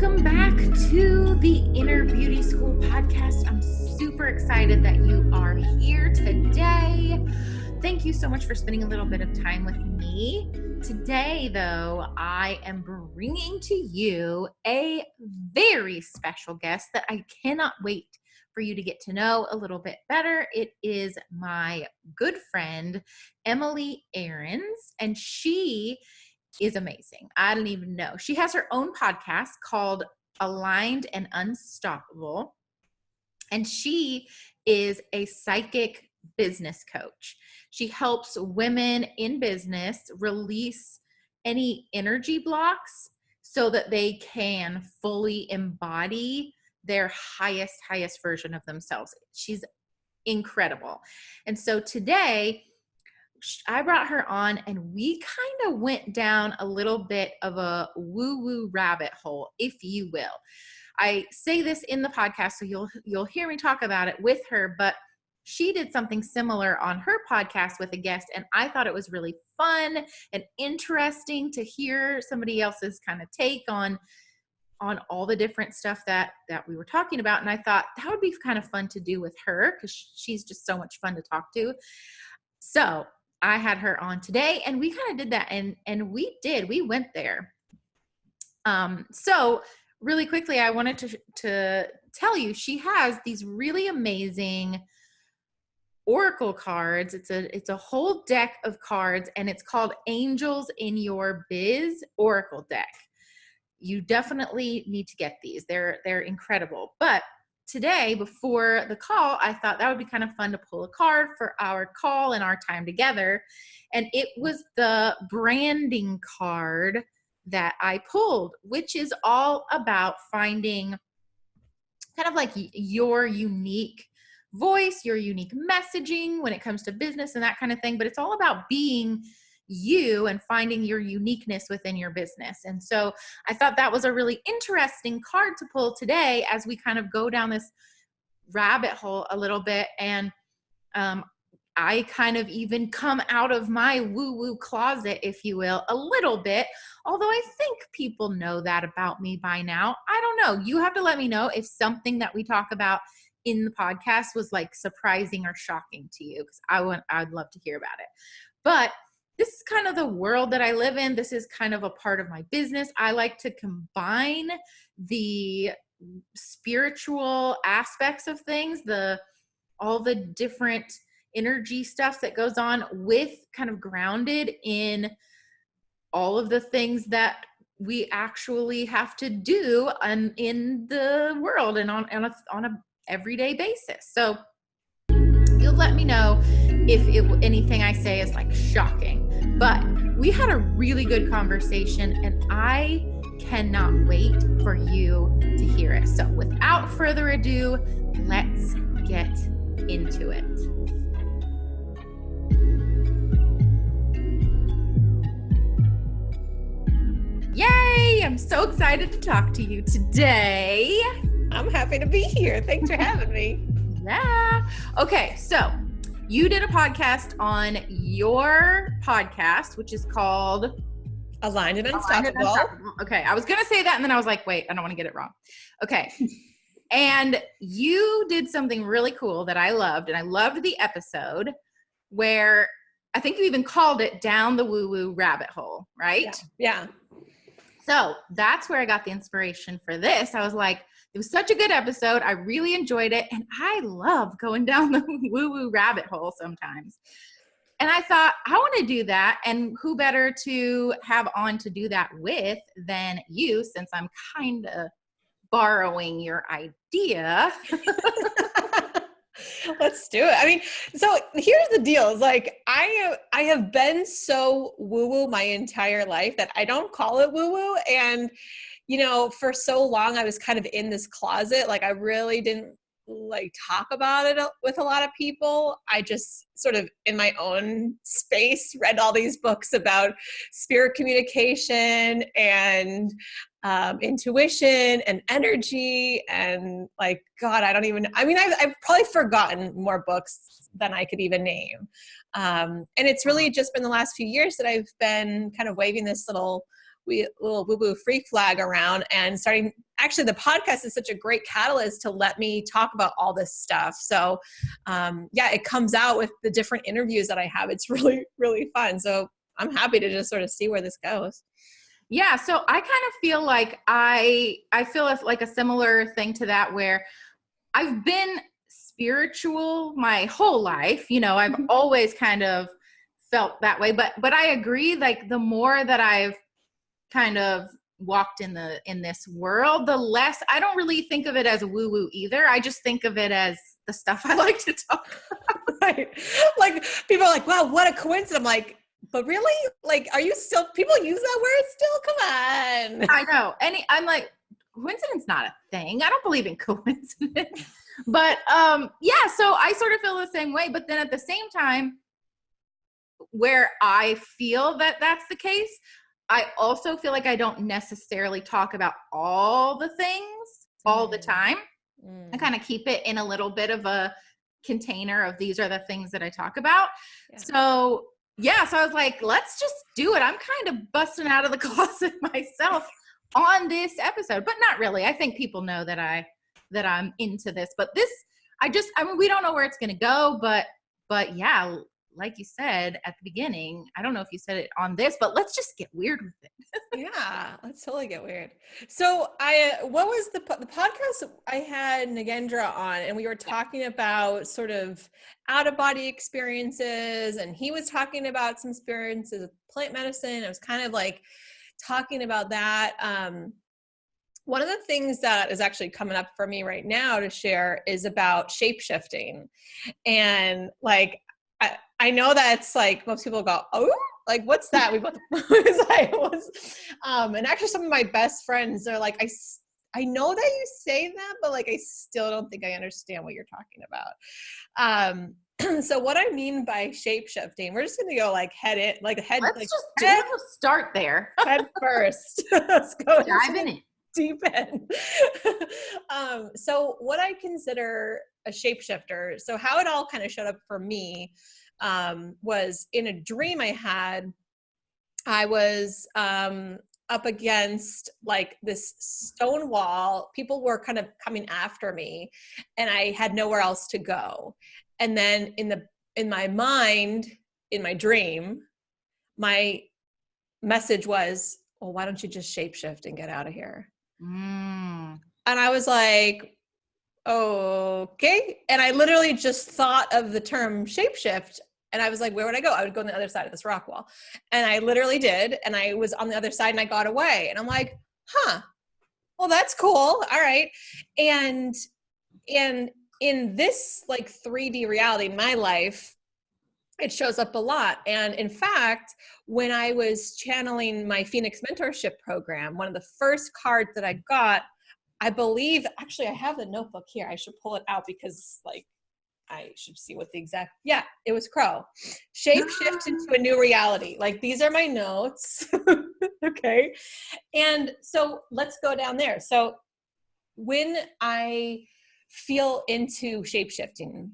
Welcome back to the Inner Beauty School podcast. I'm super excited that you are here today. Thank you so much for spending a little bit of time with me. Today, though, I am bringing to you a very special guest that I cannot wait for you to get to know a little bit better. It is my good friend, Emily Aarons, and she is amazing. I don't even know. She has her own podcast called Aligned and Unstoppable, and she is a psychic business coach. She helps women in business release any energy blocks so that they can fully embody their highest version of themselves. She's incredible. And so today, I brought her on and we kind of went down a little bit of a woo-woo rabbit hole, if you will. I say this in the podcast, so you'll hear me talk about it with her, but she did something similar on her podcast with a guest, and I thought it was really fun and interesting to hear somebody else's kind of take on all the different stuff that we were talking about. And I thought that would be kind of fun to do with her because she's just so much fun to talk to. So I had her on today and we kind of did that and we went there. So really quickly, I wanted to tell you, she has these really amazing oracle cards. It's a whole deck of cards and it's called Angels in Your Biz Oracle Deck. You definitely need to get these. They're incredible. But today, before the call, I thought that would be kind of fun to pull a card for our call and our time together. And it was the branding card that I pulled, which is all about finding kind of like your unique voice, your unique messaging when it comes to business and that kind of thing. But it's all about being you and finding your uniqueness within your business. And so I thought that was a really interesting card to pull today as we kind of go down this rabbit hole a little bit. And I kind of even come out of my woo-woo closet, if you will, a little bit, although I think people know that about me by now. I don't know. You have to let me know if something that we talk about in the podcast was like surprising or shocking to you, because I'd love to hear about it. But this is kind of the world that I live in. This is kind of a part of my business. I like to combine the spiritual aspects of things, all the different energy stuff that goes on with kind of grounded in all of the things that we actually have to do in the world and on a everyday basis. So you'll let me know if anything I say is like shocking. But we had a really good conversation and I cannot wait for you to hear it. So without further ado, let's get into it. Yay! I'm so excited to talk to you today. I'm happy to be here. Thanks for having me. Yeah. Okay, so you did a podcast on your podcast, which is called Aligned and Unstoppable. Okay, I was going to say that and then I was like, wait, I don't want to get it wrong. Okay. And you did something really cool that I loved, and I loved the episode where I think you even called it Down the Woo-Woo Rabbit Hole, right? Yeah. So that's where I got the inspiration for this. I was like, it was such a good episode. I really enjoyed it. And I love going down the woo-woo rabbit hole sometimes. And I thought, I want to do that. And who better to have on to do that with than you, since I'm kind of borrowing your idea. Let's do it. I mean, so here's the deal. It's like, I have been so woo-woo my entire life that I don't call it woo-woo. And you know, for so long I was kind of in this closet. Like I really didn't like talk about it with a lot of people. I just sort of in my own space read all these books about spirit communication and intuition and energy and like, God, I've probably forgotten more books than I could even name. And it's really just been the last few years that I've been kind of waving this little little woo-woo freak flag around and starting. Actually, the podcast is such a great catalyst to let me talk about all this stuff. So it comes out with the different interviews that I have. It's really, really fun. So I'm happy to just sort of see where this goes. Yeah. So I kind of feel like I feel like a similar thing to that, where I've been spiritual my whole life. I've always kind of felt that way, but I agree. Like the more that I've kind of walked in this world, the less, I don't really think of it as woo woo either. I just think of it as the stuff I like to talk about. Right. Like people are like, wow, what a coincidence. I'm like, but really? Like, are you still, people use that word still? Come on. I know. I'm like, coincidence not a thing. I don't believe in coincidence. But so I sort of feel the same way. But then at the same time, where I feel that that's the case, I also feel like I don't necessarily talk about all the things all the time. I kind of keep it in a little bit of a container of these are the things that I talk about. Yeah. So I was like, let's just do it. I'm kind of busting out of the closet myself on this episode, but not really. I think people know that I'm into this, but we don't know where it's going to go, but yeah, like you said at the beginning, I don't know if you said it on this, but let's just get weird with it. Yeah, let's totally get weird. So what was the podcast I had Nagendra on, and we were talking about sort of out of body experiences, and he was talking about some experiences with plant medicine. I was kind of like talking about that. One of the things that is actually coming up for me right now to share is about shape-shifting. And like, I know that's like, most people go, oh, like, what's that? We both, and actually some of my best friends are like, I know that you say that, but like, I still don't think I understand what you're talking about. So what I mean by shape shifting, we're just going to go like head. Let's just start there. Head first. Let's go dive in. Deep end. So what I consider a shapeshifter, so how it all kind of showed up for me was in a dream I had. I was up against like this stone wall. People were kind of coming after me, and I had nowhere else to go. And then in my mind, in my dream, my message was, well, why don't you just shapeshift and get out of here? And I was like, okay. And I literally just thought of the term shapeshift, and I was like, where would I go? I would go on the other side of this rock wall. And I literally did. And I was on the other side, and I got away. And I'm like, well, that's cool. All right. And in this like 3D reality in my life, it shows up a lot. And in fact, when I was channeling my Phoenix mentorship program, one of the first cards that I got, I believe, actually I have the notebook here. I should pull it out because like, I should see what the exact, it was Crow. Shape shift into a new reality. Like, these are my notes. Okay. And so let's go down there. So when I feel into shape shifting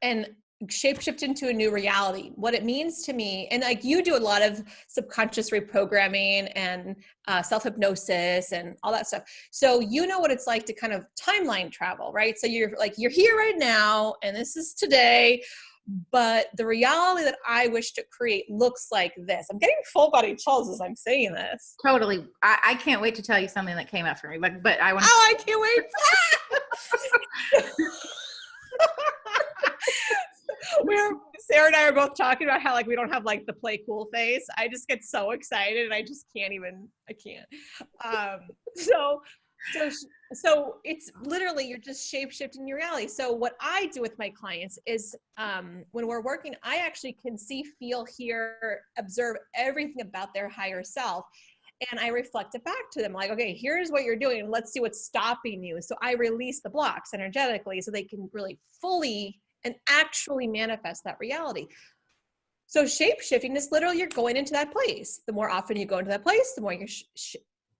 and shapeshift into a new reality, what it means to me, and like you do a lot of subconscious reprogramming and self-hypnosis and all that stuff. So you know what it's like to kind of timeline travel, right? So you're here right now, and this is today, but the reality that I wish to create looks like this. I'm getting full body chills as I'm saying this. Totally. I can't wait to tell you something that came up for me, but I want to. Oh, I can't wait. Sarah and I are both talking about how like we don't have like the play cool face. I just get so excited and I just can't. So it's literally, you're just shape shifting your reality. So what I do with my clients is when we're working, I actually can see, feel, hear, observe everything about their higher self. And I reflect it back to them like, okay, here's what you're doing. Let's see what's stopping you. So I release the blocks energetically so they can really fully and actually manifest that reality. So shape shifting is literally, you're going into that place. The more often you go into that place, the more you're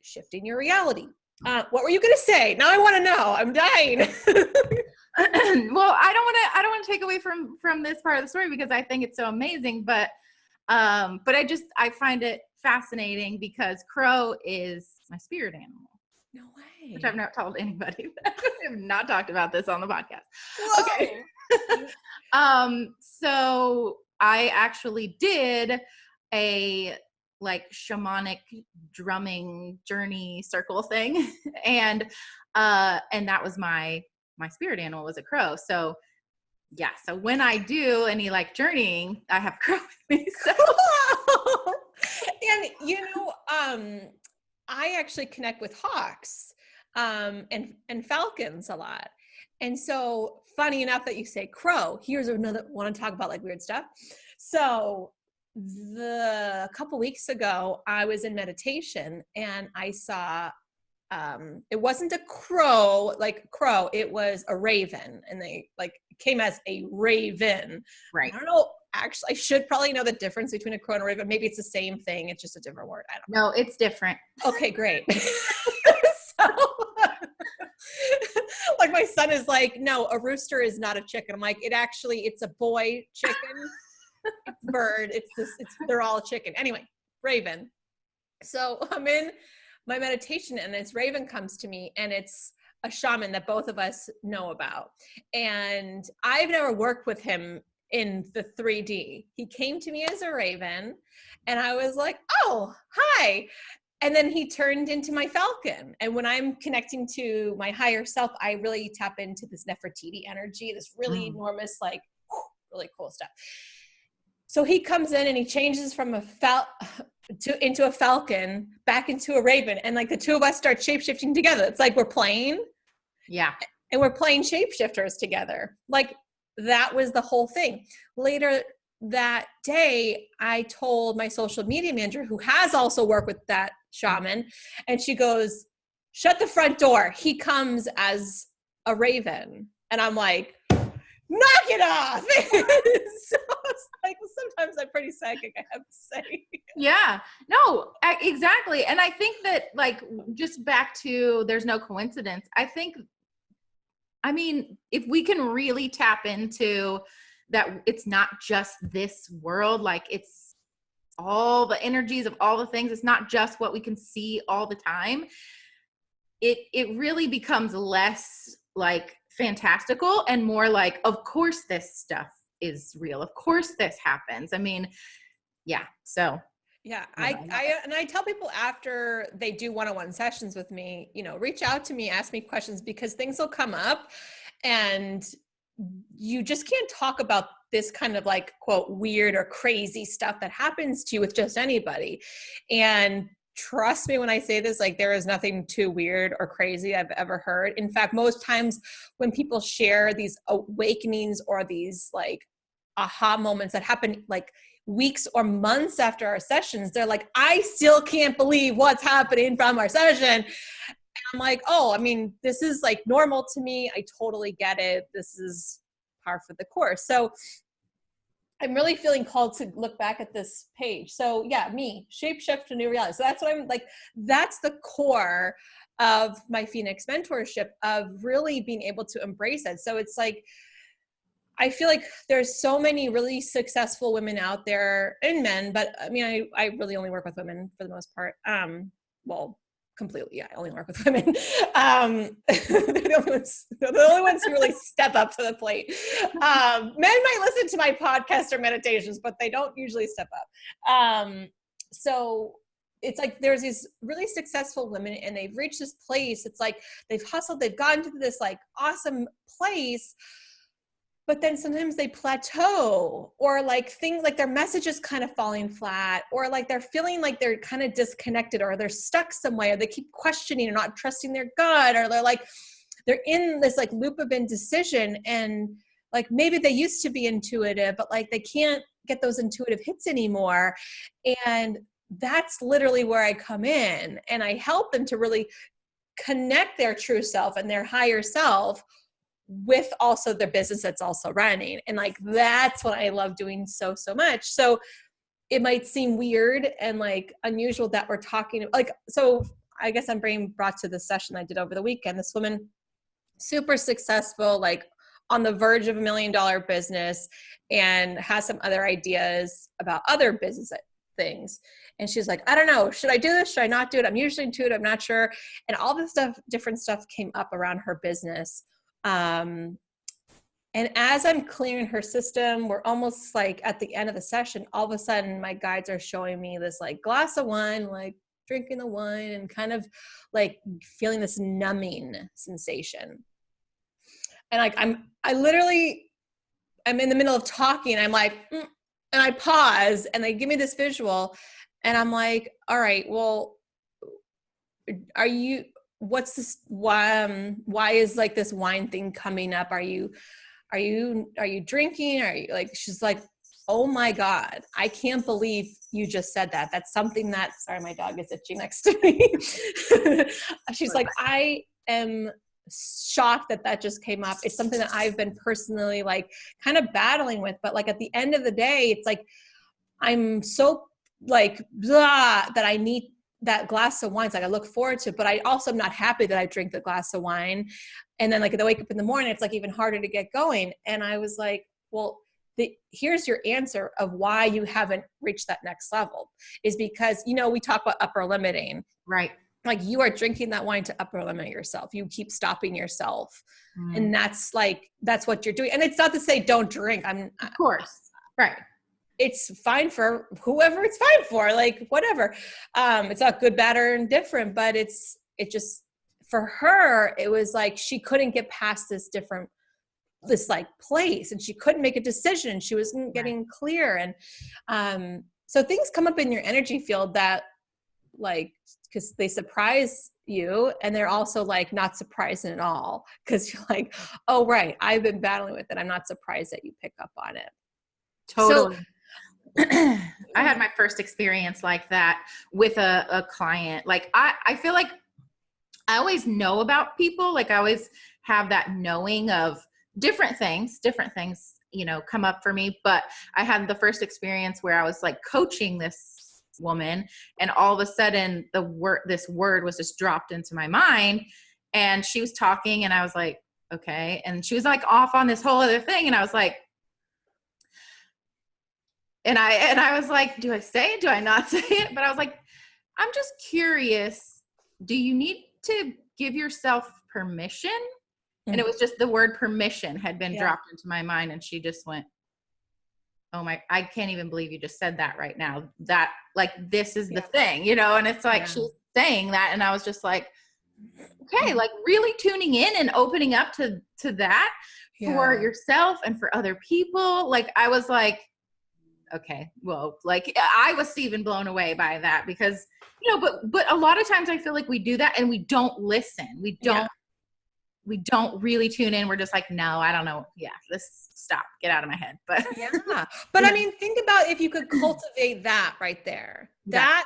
shifting your reality. What were you going to say? Now I want to know. I'm dying. Well, I don't want to take away from this part of the story because I think it's so amazing, but I find it fascinating because crow is my spirit animal. No way. Which I've not told anybody. I have not talked about this on the podcast. Whoa. Okay. So I actually did a like shamanic drumming journey circle thing. And that was my spirit animal was a crow. So yeah. So when I do any like journeying, I have crow with me. So and I actually connect with hawks and falcons a lot. And so funny enough that you say crow, here's another, want to talk about like weird stuff. So a couple weeks ago, I was in meditation and I saw, it wasn't a crow, it was a raven, and they like came as a raven. Right. I don't know. Actually, I should probably know the difference between a crow and a raven. Maybe it's the same thing. It's just a different word. I don't know. No, it's different. Okay, great. So, like my son is like, no, a rooster is not a chicken. I'm like, it's a boy chicken. It's a bird. They're all a chicken. Anyway, raven. So I'm in my meditation and this raven comes to me and it's a shaman that both of us know about. And I've never worked with him in the 3D. He came to me as a raven and I was like, oh, hi. And then he turned into my falcon. And when I'm connecting to my higher self, I really tap into this Nefertiti energy, this really enormous, like really cool stuff. So he comes in and he changes from into a falcon, back into a raven. And like the two of us start shapeshifting together. It's like we're playing. Yeah. And we're playing shapeshifters together. Like that was the whole thing. Later that day, I told my social media manager, who has also worked with that shaman, and she goes, shut the front door. He comes as a raven. And I'm like, knock it off. So it's like, sometimes I'm pretty psychic, I have to say. Yeah, no, exactly. And I think that like, just back to, there's no coincidence. I mean, if we can really tap into that, it's not just this world, like it's all the energies of all the things. It's not just what we can see all the time. It really becomes less like fantastical and more like, of course this stuff is real. Of course this happens. I mean, yeah. So yeah, I tell people after they do one-on-one sessions with me, reach out to me, ask me questions, because things will come up and you just can't talk about this kind of like, quote, weird or crazy stuff that happens to you with just anybody. And trust me when I say this, like there is nothing too weird or crazy I've ever heard. In fact, most times when people share these awakenings or these like aha moments that happen like weeks or months after our sessions, they're like, I still can't believe what's happening from our session. And I'm like, oh, I mean, this is like normal to me. I totally get it. This is par for the course. So I'm really feeling called to look back at this page. So yeah, me, shapeshift to new reality. So that's what I'm like, that's the core of my Phoenix mentorship, of really being able to embrace it. So it's like, I feel like there's so many really successful women out there, and men, but I mean, I really only work with women for the most part. Well, completely. Yeah, I only work with women. They're the only ones who really step up to the plate. Men might listen to my podcast or meditations, but they don't usually step up. So it's like there's these really successful women and they've reached this place. It's like they've hustled, they've gotten to this like awesome place, but then sometimes they plateau, or like things like their message is kind of falling flat, or like they're feeling like they're kind of disconnected, or they're stuck somewhere. They keep questioning and not trusting their gut, or they're in this like loop of indecision, and like maybe they used to be intuitive, but like they can't get those intuitive hits anymore. And that's literally where I come in, and I help them to really connect their true self and their higher self with also their business that's also running. And like, that's what I love doing so much. So it might seem weird and like unusual that we're talking like, so I guess I'm being brought to the session I did over the weekend. This woman, super successful, like on the verge of $1 million business, and has some other ideas about other business things. And she's like, I don't know, should I do this? Should I not do it? I'm usually intuitive, I'm not sure. And all this stuff, different stuff came up around her business. And as I'm clearing her system, we're almost like at the end of the session, all of a sudden my guides are showing me this like glass of wine, like drinking the wine and kind of like feeling this numbing sensation. And like, I'm in the middle of talking. I'm like, and I pause and they give me this visual and I'm like, all right, well, what's this? Why is like this wine thing coming up? Are you drinking? Are you like, she's like, oh my God, I can't believe you just said that. That's something that, sorry, my dog is itching next to me. She's like, I am shocked that just came up. It's something that I've been personally like kind of battling with, but like at the end of the day, it's like, I'm so like, blah, that I need that glass of wine. It's like, I look forward to it, but I also am not happy that I drink the glass of wine. And then like I wake up in the morning, it's like even harder to get going. And I was like, well, here's your answer of why you haven't reached that next level is because, we talk about upper limiting, right? Like you are drinking that wine to upper limit yourself. You keep stopping yourself. And that's what you're doing. And it's not to say don't drink. Of course. Right. It's fine for whoever it's fine for, like whatever. It's not good, bad, or indifferent, but it just, for her, it was like, she couldn't get past this like place and she couldn't make a decision. She wasn't getting clear. And so things come up in your energy field that like, because they surprise you and they're also like not surprising at all. Cause you're like, oh, right, I've been battling with it. I'm not surprised that you pick up on it. Totally. So, I had my first experience like that with a client. Like I feel like I always know about people. Like I always have that knowing of different things, come up for me. But I had the first experience where I was like coaching this woman and all of a sudden this word was just dropped into my mind and she was talking and I was like, okay. And she was like off on this whole other thing. And I was like, and I was like, do I say it? Do I not say it? But I was like, I'm just curious. Do you need to give yourself permission? Mm-hmm. And it was just the word permission had been dropped into my mind. And she just went, oh my, I can't even believe you just said that right now. That like, this is the thing, and it's like, she's saying that. And I was just like, okay, like really tuning in and opening up to that for yourself and for other people. Like, I was like, okay, well, like I was even blown away by that because, but a lot of times I feel like we do that and we don't listen. We don't really tune in. We're just like, no, I don't know. Yeah, let's stop, get out of my head. But but I mean, think about if you could cultivate that right there, that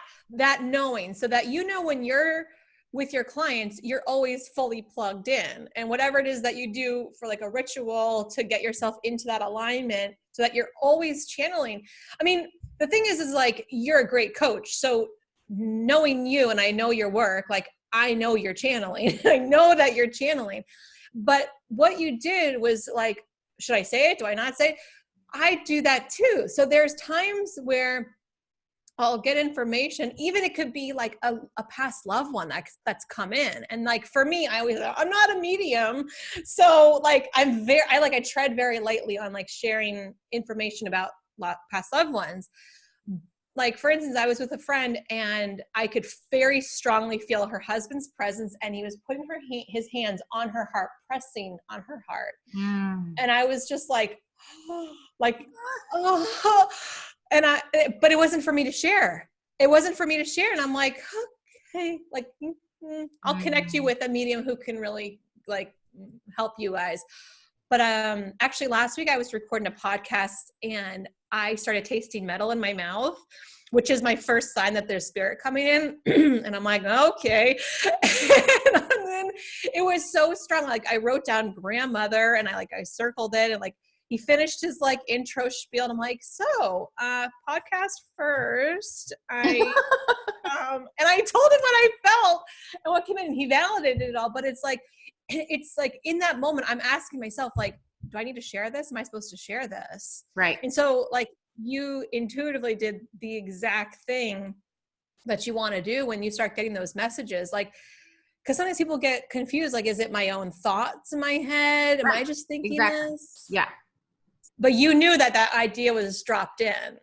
knowing, so that, when you're with your clients, you're always fully plugged in, and whatever it is that you do for like a ritual to get yourself into that alignment so that you're always channeling. I mean, the thing is like, you're a great coach. So knowing you, and I know your work, like I know you're channeling, I know that you're channeling, but what you did was like, should I say it? Do I not say it? I do that too. So there's times where I'll get information, even it could be like a past loved one that's come in. And like, for me, I'm not a medium. So like, I tread very lightly on like sharing information about past loved ones. Like, for instance, I was with a friend and I could very strongly feel her husband's presence, and he was putting his hands on her heart, pressing on her heart. And I was just like, oh, but it wasn't for me to share. And I'm like, okay, like, I'll connect you with a medium who can really like help you guys. But actually last week I was recording a podcast and I started tasting metal in my mouth, which is my first sign that there's spirit coming in. And I'm like, okay. And then it was so strong. Like I wrote down grandmother and I circled it, and like he finished his like intro spiel. And I'm like, so podcast first. And I told him what I felt and what came in, and he validated it all. But it's like in that moment, I'm asking myself, like, do I need to share this? Am I supposed to share this? Right. And so like, you intuitively did the exact thing that you want to do when you start getting those messages. Like, because sometimes people get confused, like, is it my own thoughts in my head? Am I just thinking Exactly. this? Yeah. But you knew that that idea was dropped in.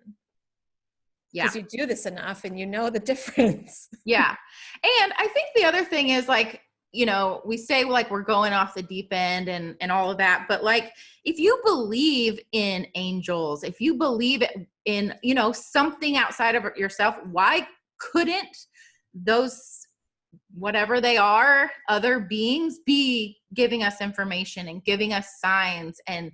Yeah. Because you do this enough and you know the difference. Yeah. And I think the other thing is like, you know, we say like we're going off the deep end and all of that, but like if you believe in angels, if you believe in, you know, something outside of yourself, why couldn't those whatever they are, other beings be giving us information and giving us signs and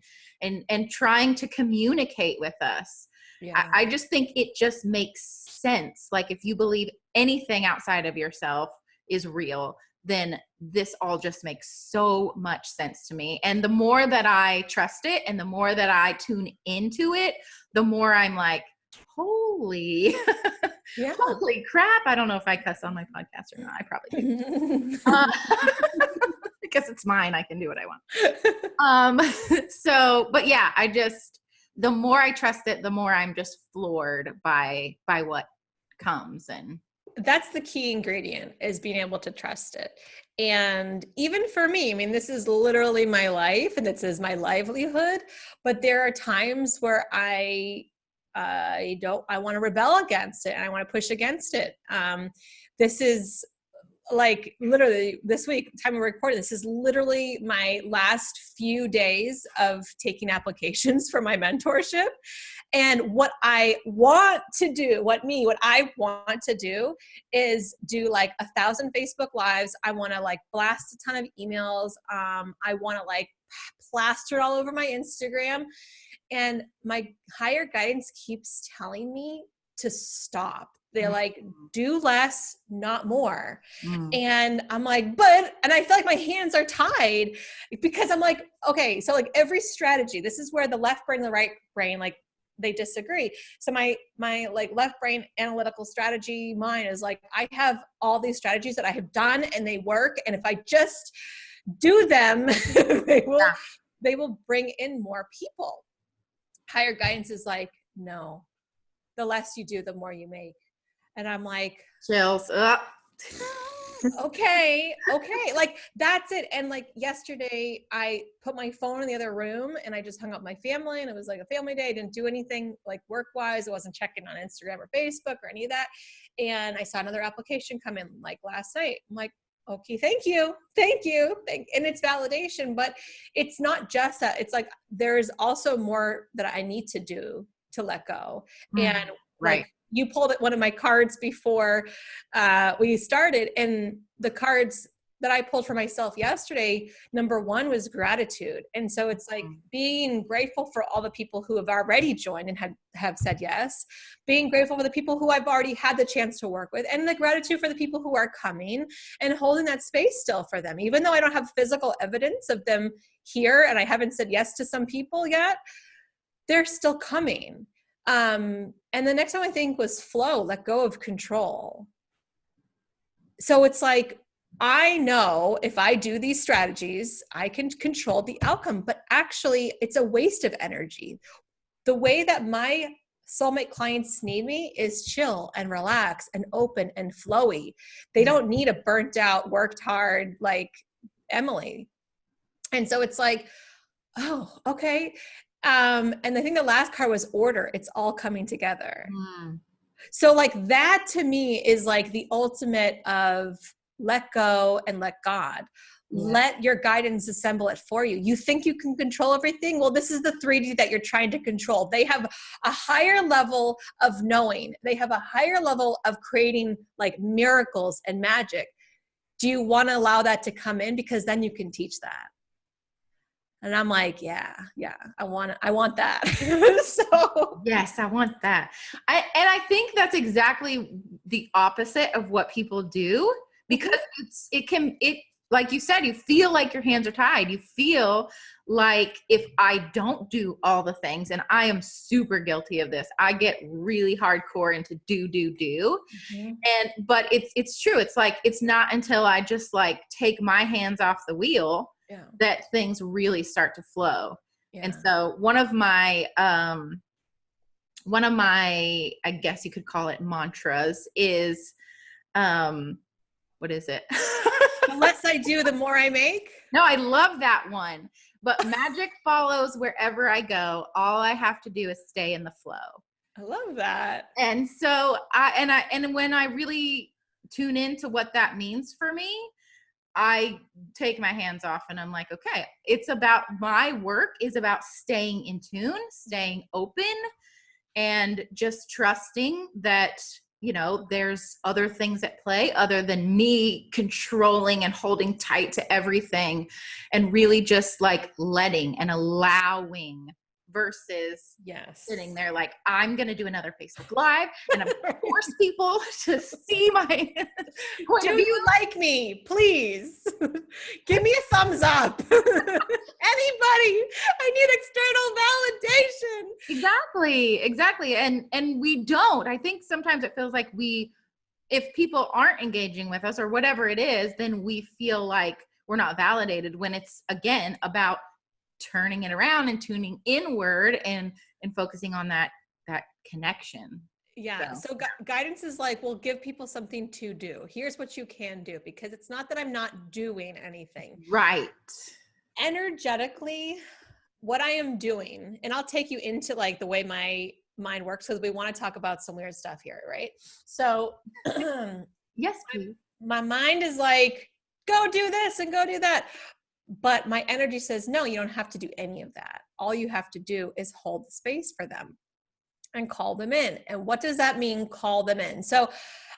trying to communicate with us? Yeah. I just think it just makes sense. Like if you believe anything outside of yourself is real, then this all just makes so much sense to me. And the more that I trust it and the more that I tune into it, the more I'm like, holy, Yeah. holy crap. I don't know if I cuss on my podcast or not. I probably do. Because it's mine. I can do what I want. So, but yeah, the more I trust it, the more I'm just floored by what comes. And that's the key ingredient, is being able to trust it. And even for me, I mean, this is literally my life and this is my livelihood, but there are times where I want to rebel against it and I want to push against it. This is like literally this week, time of recording, this is literally my last few days of taking applications for my mentorship. And what I want to do, what I want to do is do like 1,000 Facebook lives. I want to like blast a ton of emails. I want to like plaster it all over my Instagram. And my higher guidance keeps telling me to stop. They're like, do less, not more. And I'm like, and I feel like my hands are tied because I'm like, okay, so like every strategy, this is where the left brain and the right brain, like they disagree. So my like left brain analytical strategy mind is like, I have all these strategies that I have done and they work. And if I just do them, they will bring in more people. Higher guidance is like, no, the less you do, the more you make. And I'm like, chills. okay, like that's it. And like yesterday I put my phone in the other room and I just hung up my family, and it was like a family day. I didn't do anything like work wise. I wasn't checking on Instagram or Facebook or any of that. And I saw another application come in like last night. I'm like, okay, thank you. And it's validation, but it's not just that. It's like, there's also more that I need to do to let go. And right. like, you pulled one of my cards before we started, and the cards that I pulled for myself yesterday, number one was gratitude. And so it's like being grateful for all the people who have already joined and have said yes, being grateful for the people who I've already had the chance to work with, and the gratitude for the people who are coming, and holding that space still for them. Even though I don't have physical evidence of them here and I haven't said yes to some people yet, they're still coming. And the next one I think was flow, let go of control. So it's like, I know if I do these strategies, I can control the outcome, but actually it's a waste of energy. The way that my soulmate clients need me is chill and relax and open and flowy. They don't need a burnt out, worked hard, like Emily. And so it's like, oh, okay. And I think the last card was order. It's all coming together. So like that to me is like the ultimate of let go and let God. Let your guidance assemble it for you. You think you can control everything? Well, this is the 3D that you're trying to control. They have a higher level of knowing. They have a higher level of creating like miracles and magic. Do you want to allow that to come in? Because then you can teach that. And I'm like, yeah, I want that. So yes, I want that. I think that's exactly the opposite of what people do, because it like you said, you feel like your hands are tied. You feel like if I don't do all the things, and I am super guilty of this, I get really hardcore into do. But it's true. It's like, it's not until I just like take my hands off the wheel that things really start to flow. And so one of my one of my, I guess you could call it mantras is, what is it? The less I do, the more I make. No, I love that one. But magic follows wherever I go. All I have to do is stay in the flow. I love that. And so and when I really tune into what that means for me, I take my hands off and I'm like, okay, it's about, my work is about staying in tune, staying open, and just trusting that, you know, there's other things at play other than me controlling and holding tight to everything, and really just like letting and allowing versus sitting there like, I'm going to do another Facebook Live and I'm going to force people to see my point Do of view. you like me? Please give me a thumbs up. Anybody? I need external validation. Exactly. And we don't. I think sometimes it feels like if people aren't engaging with us or whatever it is, then we feel like we're not validated, when it's, again, about turning it around and tuning inward and focusing on that connection. Yeah. So guidance is like, we'll give people something to do. Here's what you can do, because it's not that I'm not doing anything. Right. Energetically, what I am doing, and I'll take you into like the way my mind works, because we want to talk about some weird stuff here, right? So yes, please. My mind is like, go do this and go do that. But my energy says, no, you don't have to do any of that. All you have to do is hold the space for them and call them in. And what does that mean, call them in? So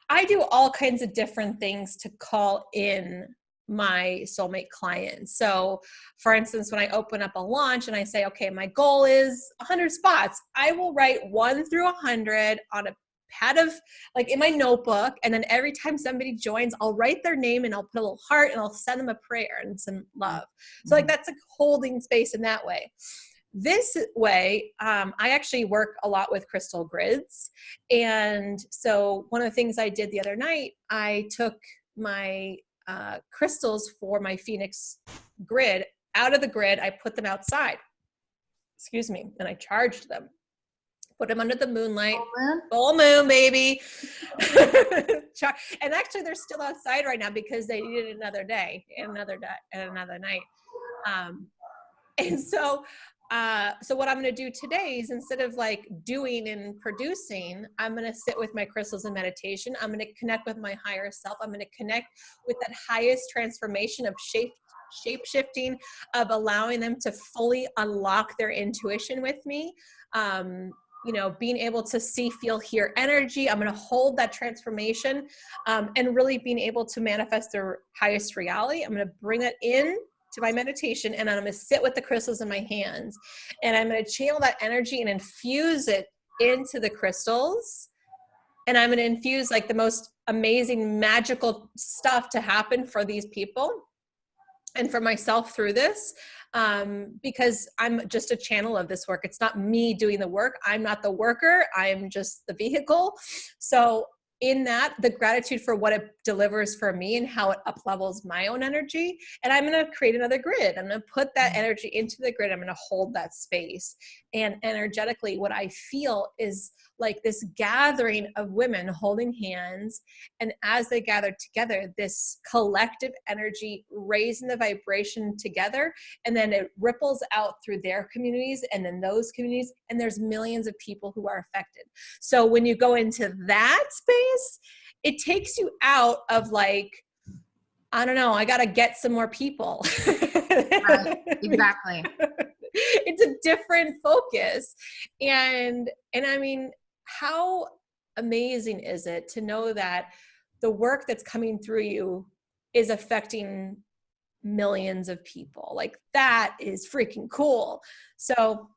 I do all kinds of different things to call in my soulmate clients. So for instance, when I open up a launch and I say, okay, my goal is 100 spots, I will write 1 through 100 on a pad of, like, in my notebook. And then every time somebody joins, I'll write their name and I'll put a little heart and I'll send them a prayer and some love. So like, that's like holding space in that way. This way, I actually work a lot with crystal grids. And so one of the things I did the other night, I took my crystals for my Phoenix grid out of the grid. I put them outside, and I charged them. Put them under the moonlight. Full moon, baby. And actually, they're still outside right now because they needed another day and another night. And so what I'm going to do today is, instead of like doing and producing, I'm going to sit with my crystals in meditation. I'm going to connect with my higher self. I'm going to connect with that highest transformation of shape shifting, of allowing them to fully unlock their intuition with me. You know, being able to see, feel, hear energy. I'm going to hold that transformation, and really being able to manifest their highest reality. I'm going to bring it in to my meditation, and I'm going to sit with the crystals in my hands, and I'm going to channel that energy and infuse it into the crystals. And I'm going to infuse like the most amazing magical stuff to happen for these people and for myself through this, because I'm just a channel of this work. It's not me doing the work. I'm not the worker. I'm just the vehicle. So in that, the gratitude for what it delivers for me and how it up-levels my own energy. And I'm going to create another grid. I'm going to put that energy into the grid. I'm going to hold that space. And energetically, what I feel is like this gathering of women holding hands. And as they gather together, this collective energy raising the vibration together. And then it ripples out through their communities and then those communities. And there's millions of people who are affected. So when you go into that space, it takes you out of like, I don't know, I got to get some more people. Right, exactly. It's a different focus. And I mean, how amazing is it to know that the work that's coming through you is affecting millions of people? Like, that is freaking cool. So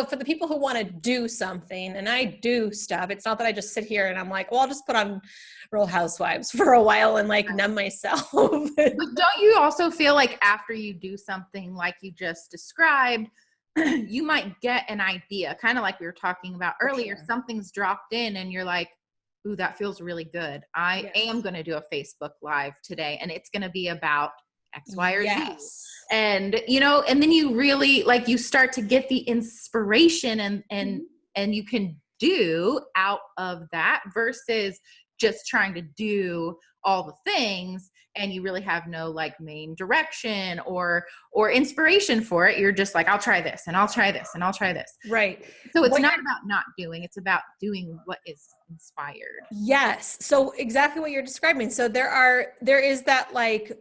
for the people who want to do something, and I do stuff, it's not that I just sit here and I'm like, well, I'll just put on Real Housewives for a while and like numb myself. But don't you also feel like after you do something like you just described, you might get an idea, kind of like we were talking about earlier, sure. Something's dropped in and you're like, ooh, that feels really good. I am going to do a Facebook Live today, and it's going to be about X, Y, or Z. And, you know, and then you really, like, you start to get the inspiration and and you can do out of that versus just trying to do all the things and you really have no like main direction or inspiration for it. You're just like, I'll try this and I'll try this and I'll try this. Right. So it's not about not doing, it's about doing what is inspired. Yes. So exactly what you're describing. So there is that like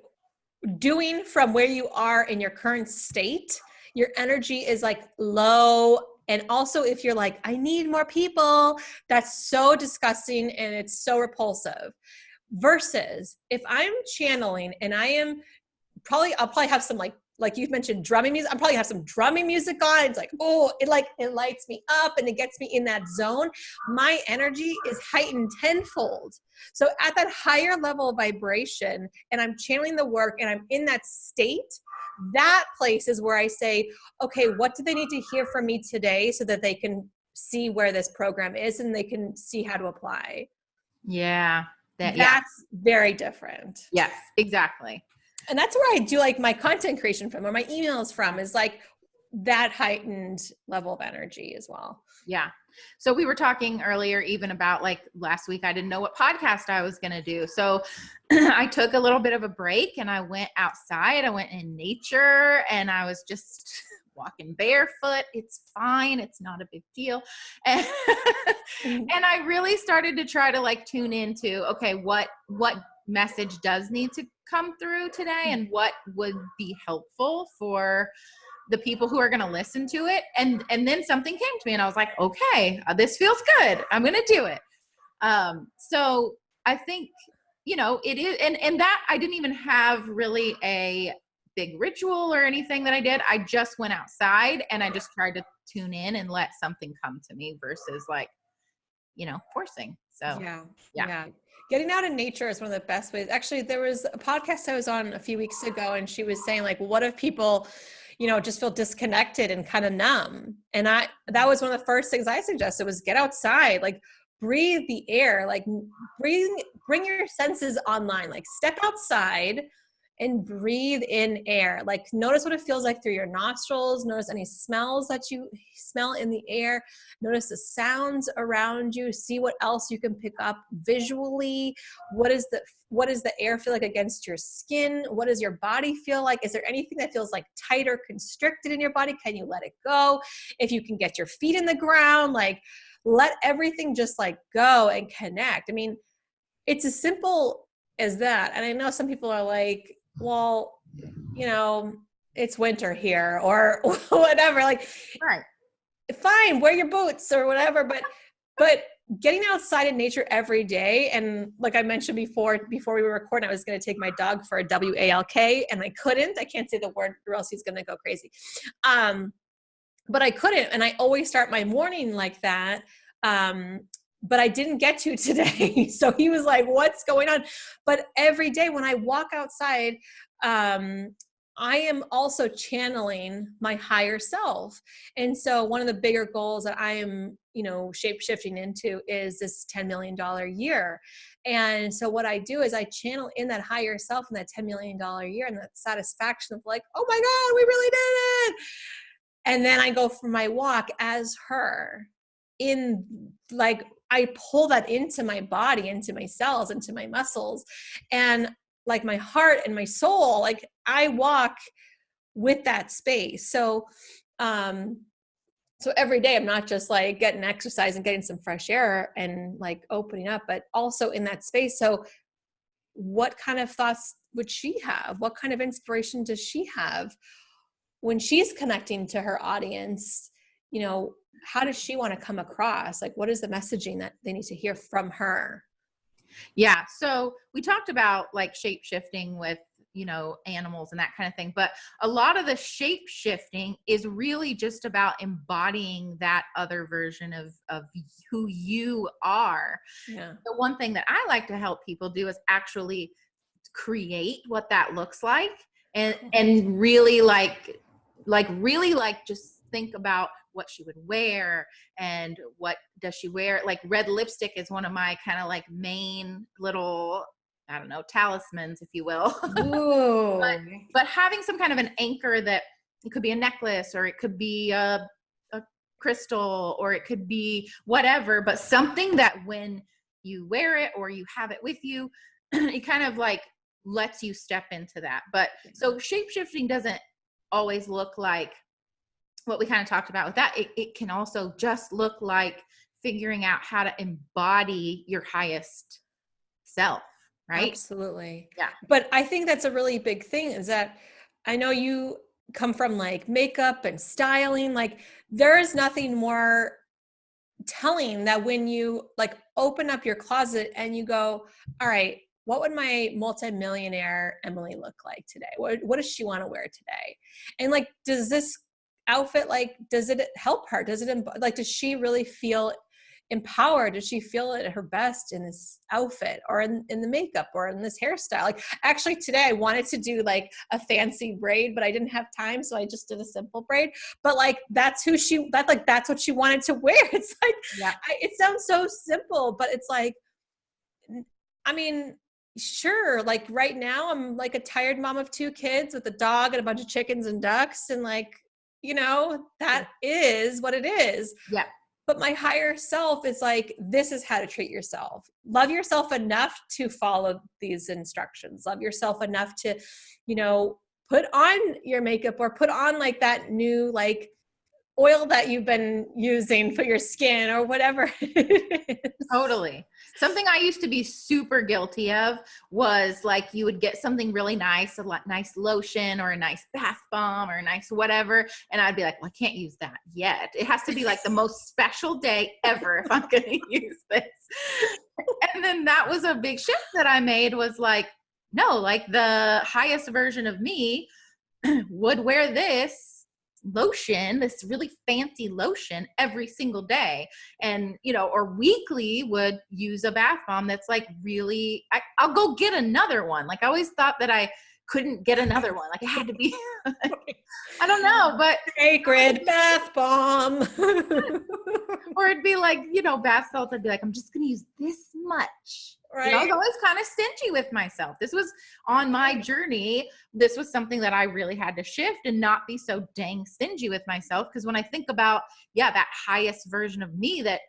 doing from where you are in your current state, your energy is like low. And also if you're like, I need more people, that's so disgusting and it's so repulsive. Versus if I'm channeling and I'll probably have some like you've mentioned drumming music. I'll probably have some drumming music on. It's like, oh, it lights me up and it gets me in that zone. My energy is heightened tenfold. So at that higher level of vibration and I'm channeling the work and I'm in that state, that place is where I say, okay, what do they need to hear from me today so that they can see where this program is and they can see how to apply. Yeah. That's very different. Yes, exactly. And that's where I do like my content creation from or my emails from is like that heightened level of energy as well. Yeah. So we were talking earlier even about like last week, I didn't know what podcast I was going to do. So I took a little bit of a break and I went outside. I went in nature and I was just walking barefoot. It's fine. It's not a big deal. And, and I really started to try to like tune into, okay, what message does need to come through today and what would be helpful for the people who are going to listen to it. And then something came to me and I was like, okay, this feels good. I'm going to do it. So I think, it is, and that I didn't even have really a big ritual or anything that I did. I just went outside and I just tried to tune in and let something come to me versus like, forcing. So yeah. Getting out in nature is one of the best ways. Actually, there was a podcast I was on a few weeks ago and she was saying like, what if people, just feel disconnected and kind of numb? And that was one of the first things I suggested was get outside, like breathe the air, like bring your senses online, like step outside and breathe in air. Like notice what it feels like through your nostrils. Notice any smells that you smell in the air. Notice the sounds around you. See what else you can pick up visually. What does the air feel like against your skin? What does your body feel like? Is there anything that feels like tight or constricted in your body? Can you let it go? If you can get your feet in the ground, like let everything just like go and connect. I mean, it's as simple as that. And I know some people are like, well, it's winter here or whatever, like, right. Fine, wear your boots or whatever. But getting outside in nature every day. And like I mentioned before we were recording, I was going to take my dog for a WALK and I couldn't. I can't say the word or else he's going to go crazy. But I couldn't. And I always start my morning like that. But I didn't get to today. So he was like, what's going on? But every day when I walk outside, I am also channeling my higher self. And so one of the bigger goals that I am, shape shifting into is this $10 million year. And so what I do is I channel in that higher self in that $10 million year and that satisfaction of like, oh my God, we really did it. And then I go for my walk as her in like, I pull that into my body, into my cells, into my muscles, and like my heart and my soul, like I walk with that space. So, so every day I'm not just like getting exercise and getting some fresh air and like opening up, but also in that space. So what kind of thoughts would she have? What kind of inspiration does she have when she's connecting to her audience? How does she want to come across? Like, what is the messaging that they need to hear from her? Yeah. So we talked about like shape shifting with, animals and that kind of thing. But a lot of the shape shifting is really just about embodying that other version of who you are. Yeah. The one thing that I like to help people do is actually create what that looks like and really just think about what she would wear and what does she wear. Like red lipstick is one of my kind of like main little, I don't know, talismans, if you will. but having some kind of an anchor that it could be a necklace or it could be a crystal, or it could be whatever, but something that when you wear it or you have it with you, it kind of like lets you step into that. But so shape shifting doesn't always look like what we kind of talked about with that. It can also just look like figuring out how to embody your highest self, right? Absolutely. Yeah. But I think that's a really big thing, is that I know you come from like makeup and styling. Like there is nothing more telling that when you like open up your closet and you go, all right, what would my multimillionaire Emily look like today? What does she want to wear today? And like, does this outfit, like, does it help her? Does it, like, does she really feel empowered? Does she feel at her best in this outfit or in the makeup or in this hairstyle? Like actually today I wanted to do like a fancy braid, but I didn't have time. So I just did a simple braid, but like, that's what she wanted to wear. It's like, Yeah. it sounds so simple, but it's like, I mean, sure. Like right now I'm like a tired mom of 2 kids with a dog and a bunch of chickens and ducks. And like, that is what it is. Yeah. But my higher self is like, this is how to treat yourself. Love yourself enough to follow these instructions. Love yourself enough to, put on your makeup or put on like that new like oil that you've been using for your skin or whatever it is. Totally. Something I used to be super guilty of was like you would get something really nice, nice lotion or a nice bath bomb or a nice whatever. And I'd be like, well, I can't use that yet. It has to be like the most special day ever if I'm going to use this. And then that was a big shift that I made, was like, no, like the highest version of me would wear this lotion, this really fancy lotion every single day. And, or weekly would use a bath bomb that's like really, I'll go get another one. Like I always thought that I couldn't get another one. Like it had to be, I don't know, but sacred bath bomb. or it'd be like, bath salts. I'd be like, I'm just going to use this much. Right. I was always kind of stingy with myself. This was on my journey. This was something that I really had to shift and not be so dang stingy with myself. Because when I think about, that highest version of me that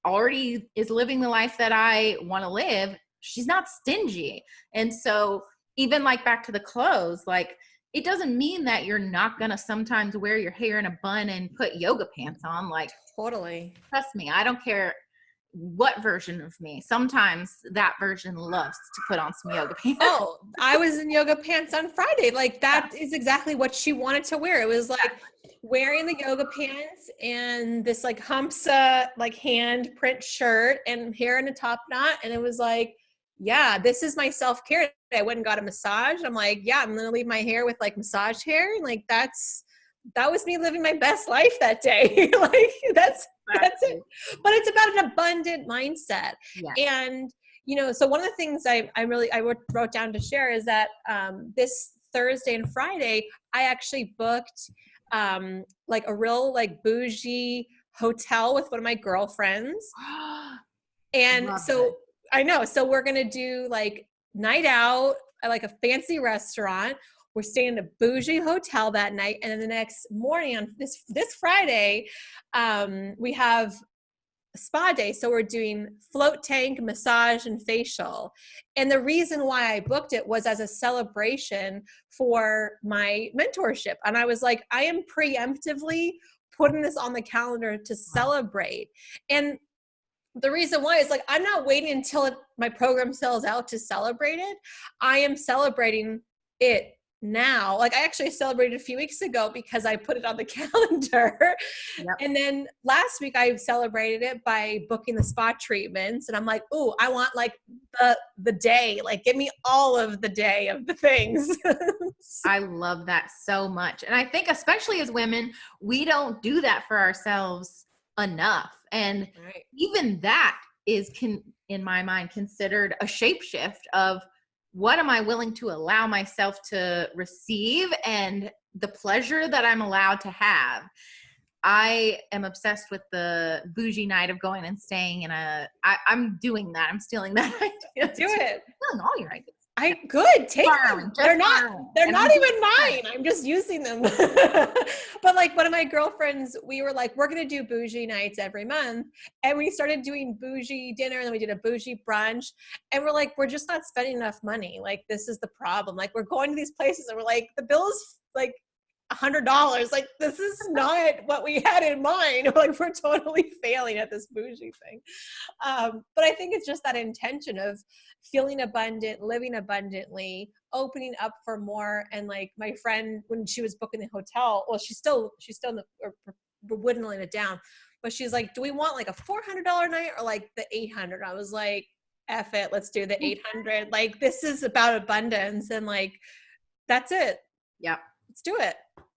already is living the life that I want to live, she's not stingy. And so even like back to the clothes, like it doesn't mean that you're not going to sometimes wear your hair in a bun and put yoga pants on. Like totally. Trust me, I don't care what version of me. Sometimes that version loves to put on some yoga pants. Oh, I was in yoga pants on Friday. Like that is exactly what she wanted to wear. It was like wearing the yoga pants and this like Hamsa like hand print shirt and hair in a top knot. And it was like, yeah, this is my self-care. I went and got a massage. I'm like, yeah, I'm going to leave my hair with like massage hair. And like, that was me living my best life that day. Like that's it. But it's about an abundant mindset. Yeah. And, so one of the things I wrote down to share is that this Thursday and Friday, I actually booked like a real like bougie hotel with one of my girlfriends. And so I know, so we're going to do like night out at like a fancy restaurant. We're staying in a bougie hotel that night. And then the next morning on this Friday, we have a spa day. So we're doing float tank, massage, and facial. And the reason why I booked it was as a celebration for my mentorship. And I was like, I am preemptively putting this on the calendar to celebrate. And the reason why is like, I'm not waiting until my program sells out to celebrate it. I am celebrating it now. Like I actually celebrated a few weeks ago because I put it on the calendar. Yep. And then last week I celebrated it by booking the spa treatments. And I'm like, oh, I want like the day, like give me all of the day of the things. I love that so much. And I think especially as women, we don't do that for ourselves enough. And even that is in my mind considered a shapeshift of what am I willing to allow myself to receive and the pleasure that I'm allowed to have. I am obsessed with the bougie night of going and staying in I'm doing that. I'm stealing that idea. Do it. I'm stealing all your ideas. Good, take Farm, them. just farm. They're And not I'm even mine. I'm just using them. But like one of my girlfriends, we were like, we're going to do bougie nights every month. And we started doing bougie dinner, and then we did a bougie brunch. And we're like, we're just not spending enough money. Like, this is the problem. Like, we're going to these places and we're like, the bill is like $100. Like, this is not what we had in mind. Like, we're totally failing at this bougie thing. But I think it's just that intention of feeling abundant, living abundantly, opening up for more. And like my friend, when she was booking the hotel, well, she's still we're whittling it down, but she's like, do we want like a $400 night or like the 800? I was like, F it, let's do the 800. Like, this is about abundance, and like, that's it. Yep. Let's do it.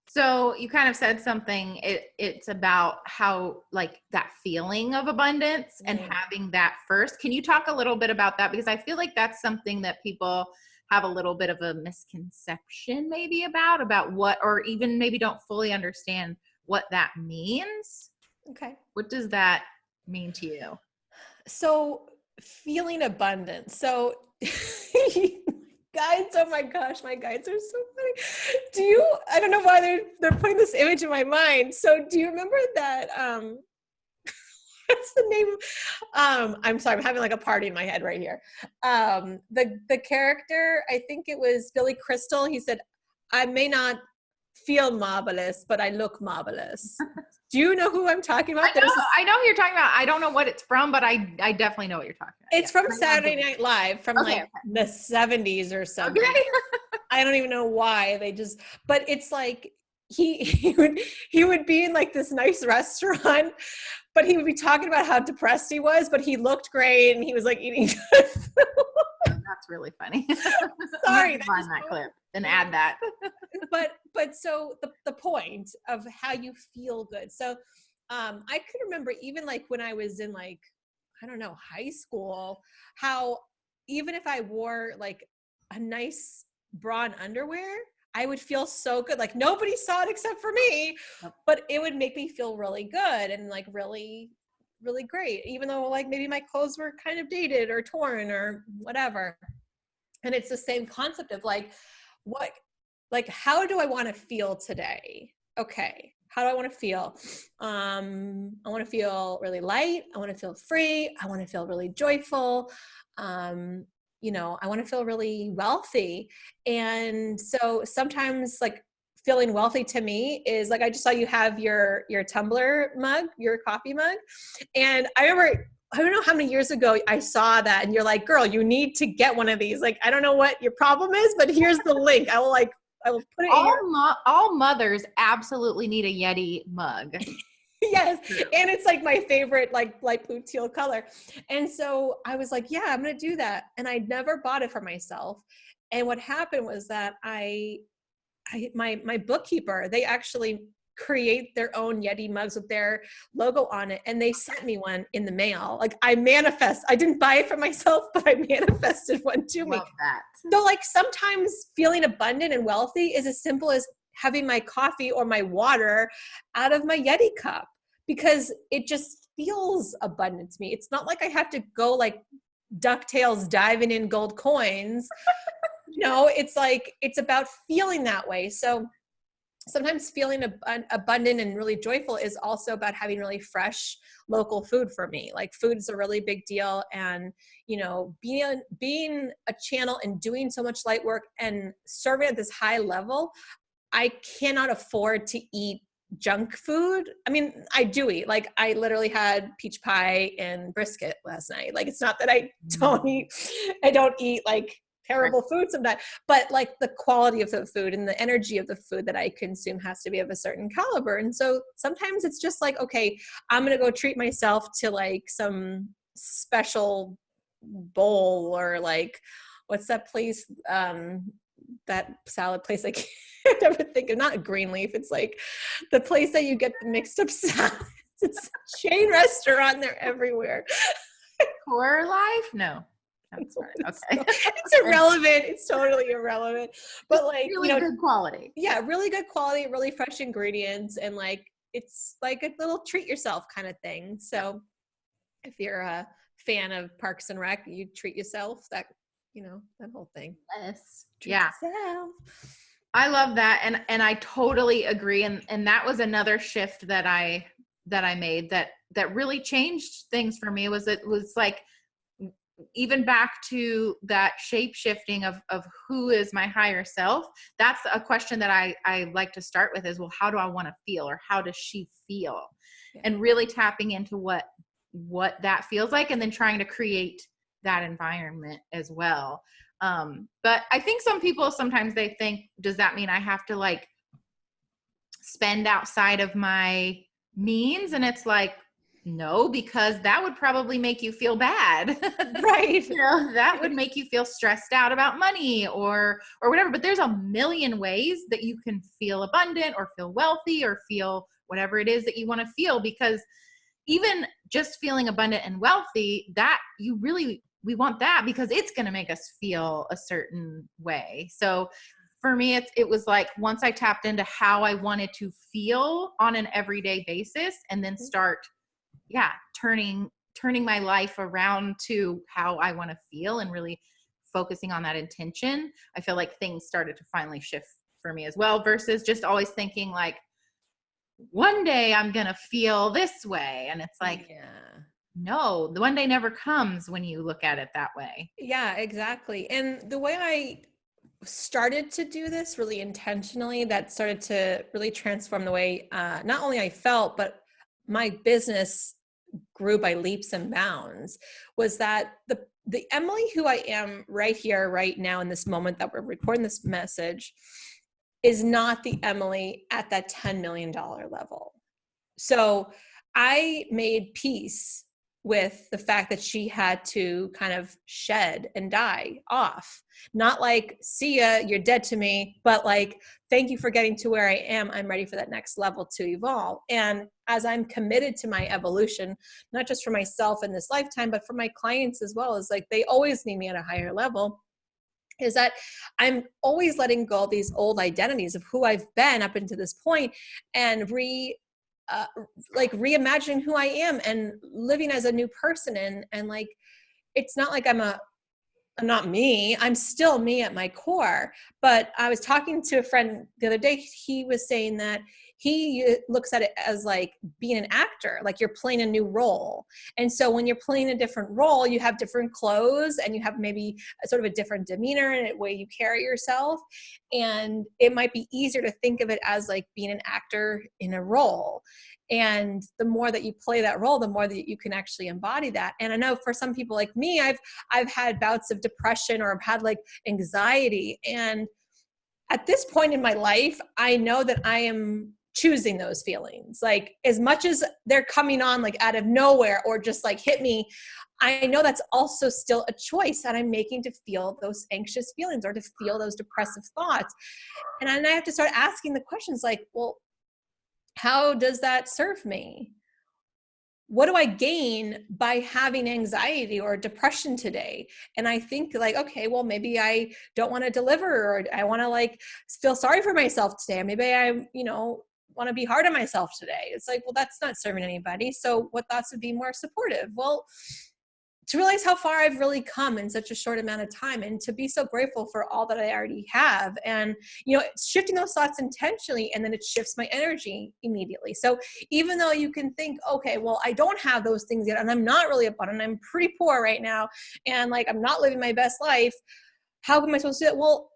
So you kind of said something, it's about how like that feeling of abundance and having that first. Can you talk a little bit about that? Because I feel like that's something that people have a little bit of a misconception maybe about what, or even maybe don't fully understand what that means. Okay. What does that mean to you? So feeling abundant. So guides, oh my gosh, my guides are so funny. I don't know why they're putting this image in my mind. So do you remember that, what's the name? I'm sorry, I'm having like a party in my head right here. The character, I think it was Billy Crystal. He said, I may not feel marvelous, but I look marvelous. Do you know who I'm talking about? I know who you're talking about. I don't know what it's from, but I definitely know what you're talking about. It's from Saturday Night Live from the 70s or something. Okay. I don't even know why but it's like he would be in like this nice restaurant, but he would be talking about how depressed he was, but he looked great and he was like eating good food. That's really funny. Sorry. Find that clip and add that. But so the point of how you feel good. So I could remember even like when I was in like, I don't know, high school, how even if I wore like a nice bra and underwear, I would feel so good. Like nobody saw it except for me, but it would make me feel really good and like really, really great. Even though like maybe my clothes were kind of dated or torn or whatever. And it's the same concept of like, how do I want to feel today? Okay. How do I want to feel? I want to feel really light. I want to feel free. I want to feel really joyful. I want to feel really wealthy. And so sometimes like feeling wealthy to me is like, I just saw you have your tumbler mug, your coffee mug. And I remember, I don't know how many years ago I saw that and you're like, girl, you need to get one of these. Like, I don't know what your problem is, but here's the link. I will put it all mothers absolutely need a Yeti mug. Yes. And it's like my favorite, like light blue teal color. And so I was like, yeah, I'm going to do that. And I never bought it for myself. And what happened was that my bookkeeper, they actually create their own Yeti mugs with their logo on it. And they sent me one in the mail. Like I didn't buy it for myself, but I manifested one to me. Love that. So like sometimes feeling abundant and wealthy is as simple as having my coffee or my water out of my Yeti cup, because it just feels abundant to me. It's not like I have to go like DuckTales diving in gold coins. It's like, it's about feeling that way. So sometimes feeling abundant and really joyful is also about having really fresh local food for me. Like food is a really big deal. And, being a channel and doing so much light work and serving at this high level, I cannot afford to eat junk food. I mean, I do eat, like I literally had peach pie and brisket last night. Like, it's not that I don't eat like terrible food sometimes, but like the quality of the food and the energy of the food that I consume has to be of a certain caliber. And so sometimes it's just like, okay, I'm going to go treat myself to like some special bowl, or like, what's that place? That salad place, I can't ever think of, not Greenleaf. It's like the place that you get the mixed up salads. It's a chain restaurant. They're everywhere. Core Life? No. That's right. Okay. It's irrelevant. It's totally irrelevant. But like, really good quality. Yeah, really good quality, really fresh ingredients. And like, it's like a little treat yourself kind of thing. So if you're a fan of Parks and Rec, you treat yourself. That that whole thing. Yes. Treat Yeah. yourself. I love that. And I totally agree. And that was another shift that I made that really changed things for me. It was like, even back to that shape shifting of who is my higher self. That's a question that I like to start with is, well, how do I want to feel, or how does she feel? Yeah. And really tapping into what that feels like, and then trying to create that environment as well. But I think some people, sometimes they think, does that mean I have to like spend outside of my means? And it's like, no, because that would probably make you feel bad. Right. That would make you feel stressed out about money or whatever. But there's a million ways that you can feel abundant or feel wealthy or feel whatever it is that you want to feel, because even just feeling abundant and wealthy, that we want that because it's going to make us feel a certain way. So for me, it was like, once I tapped into how I wanted to feel on an everyday basis, and then start, turning my life around to how I want to feel and really focusing on that intention, I feel like things started to finally shift for me as well, versus just always thinking like, one day I'm going to feel this way. And it's like, no, the one day never comes when you look at it that way. Yeah, exactly. And the way I started to do this really intentionally, that started to really transform the way not only I felt, but my business grew by leaps and bounds, was that the Emily who I am right here, right now, in this moment that we're recording this message, is not the Emily at that $10 million level. So I made peace with the fact that she had to kind of shed and die off. Not like, see ya, you're dead to me, but like, thank you for getting to where I am. I'm ready for that next level to evolve. And as I'm committed to my evolution, not just for myself in this lifetime, but for my clients as well, is like, they always need me at a higher level, is that I'm always letting go of these old identities of who I've been up until this point, and reimagining who I am and living as a new person. And like, it's not like I'm not me. I'm still me at my core. But I was talking to a friend the other day. He was saying that he looks at it as like being an actor, like you're playing a new role. And so when you're playing a different role, you have different clothes and you have maybe a sort of a different demeanor and a way you carry yourself. And it might be easier to think of it as like being an actor in a role. And the more that you play that role, the more that you can actually embody that. And I know for some people like me, I've had bouts of depression, or I've had like anxiety. And at this point in my life, I know that I am choosing those feelings. Like, as much as they're coming on like out of nowhere or just like hit me, I know that's also still a choice that I'm making to feel those anxious feelings or to feel those depressive thoughts. And then I have to start asking the questions like, well, how does that serve me? What do I gain by having anxiety or depression today? And I think like, okay, well, maybe I don't want to deliver, or I want to like feel sorry for myself today. Maybe I, want to be hard on myself today. It's like, well, that's not serving anybody. So what thoughts would be more supportive? Well, to realize how far I've really come in such a short amount of time, and to be so grateful for all that I already have. And, shifting those thoughts intentionally, and then it shifts my energy immediately. So even though you can think, okay, well, I don't have those things yet, and I'm not really abundant, I'm pretty poor right now, and like, I'm not living my best life. How am I supposed to do it? Well,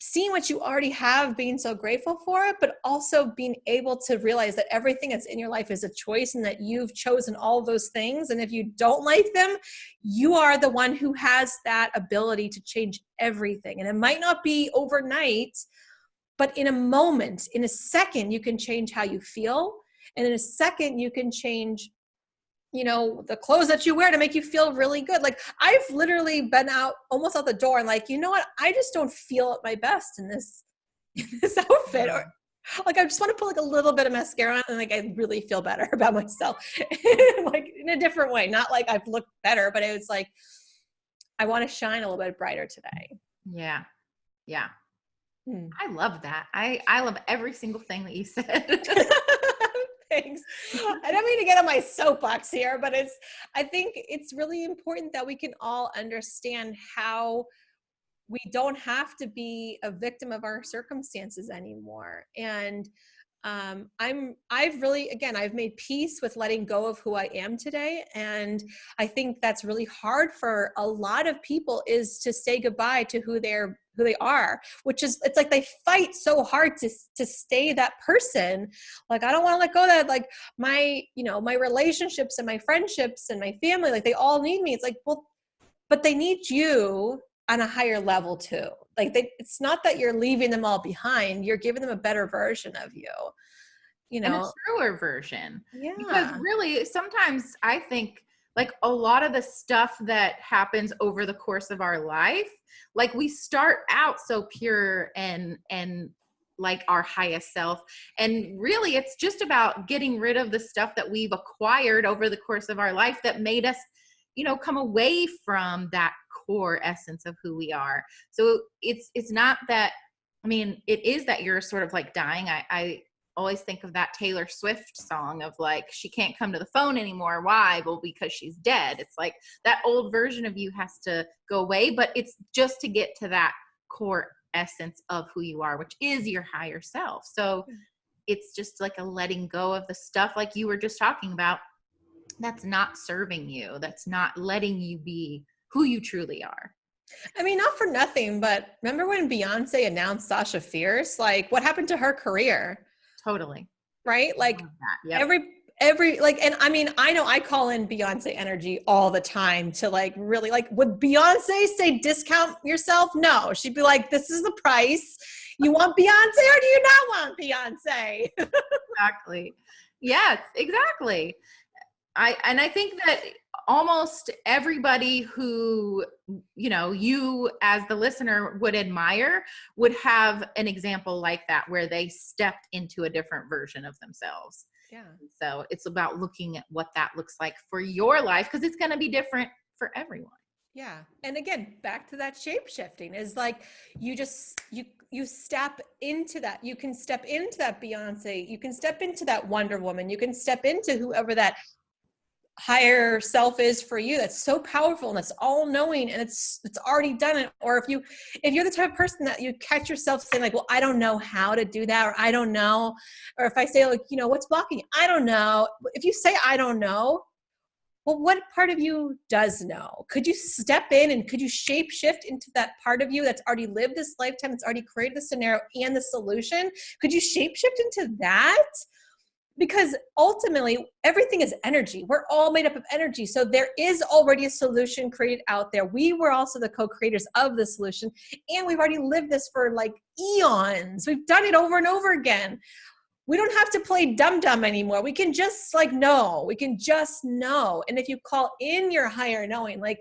seeing what you already have, being so grateful for it, but also being able to realize that everything that's in your life is a choice, and that you've chosen all of those things. And if you don't like them, you are the one who has that ability to change everything. And it might not be overnight, but in a moment, in a second, you can change how you feel. And in a second, you can change the clothes that you wear to make you feel really good. Like, I've literally been almost out the door and like, you know what? I just don't feel at my best in this outfit. Or like, I just want to put like a little bit of mascara on, and like, I really feel better about myself, like in a different way. Not like I've looked better, but it was like, I want to shine a little bit brighter today. Yeah. Yeah. I love that. I love every single thing that you said. Thanks. I don't mean to get on my soapbox here, but I think it's really important that we can all understand how we don't have to be a victim of our circumstances anymore. And I've made peace with letting go of who I am today. And I think that's really hard for a lot of people, is to say goodbye to who they are, which is, it's like they fight so hard to stay that person. Like, I don't want to let go of that. Like my relationships and my friendships and my family, like they all need me. It's like, well, but they need you on a higher level too. Like it's not that you're leaving them all behind. You're giving them a better version of you, and a truer version. Yeah. Because really, sometimes I think like a lot of the stuff that happens over the course of our life, like we start out so pure and like our highest self. And really it's just about getting rid of the stuff that we've acquired over the course of our life that made us, come away from that core essence of who we are. So it's not that, it is that you're sort of like dying. I always think of that Taylor Swift song of like, she can't come to the phone anymore. Why? Well, because she's dead. It's like that old version of you has to go away, but it's just to get to that core essence of who you are, which is your higher self. So it's just like a letting go of the stuff like you were just talking about that's not serving you, that's not letting you be who you truly are. Not for nothing, but remember when Beyonce announced Sasha Fierce? Like, what happened to her career? Totally. Right? Like yep. every like, and I know I call in Beyonce energy all the time to like really like, would Beyonce say discount yourself? No, she'd be like, this is the price. You want Beyonce or do you not want Beyonce? Exactly. Yes, exactly. I think that almost everybody who, you as the listener would admire would have an example like that where they stepped into a different version of themselves. Yeah. So it's about looking at what that looks like for your life, because it's going to be different for everyone. Yeah. And again, back to that shape shifting is like, you step into that. You can step into that Beyonce. You can step into that Wonder Woman. You can step into whoever that higher self is for you. That's so powerful and it's all knowing and it's already done it. Or if you're the type of person that you catch yourself saying like, well, I don't know how to do that, or I don't know. Or if I say like, what's blocking you? I don't know. If you say, I don't know, well, what part of you does know? Could you step in and could you shape shift into that part of you that's already lived this lifetime, that's already created the scenario and the solution? Could you shape shift into that? Because ultimately, everything is energy. We're all made up of energy. So there is already a solution created out there. We were also the co-creators of the solution. And we've already lived this for like eons. We've done it over and over again. We don't have to play dum-dum anymore. We can just like know. We can just know. And if you call in your higher knowing, like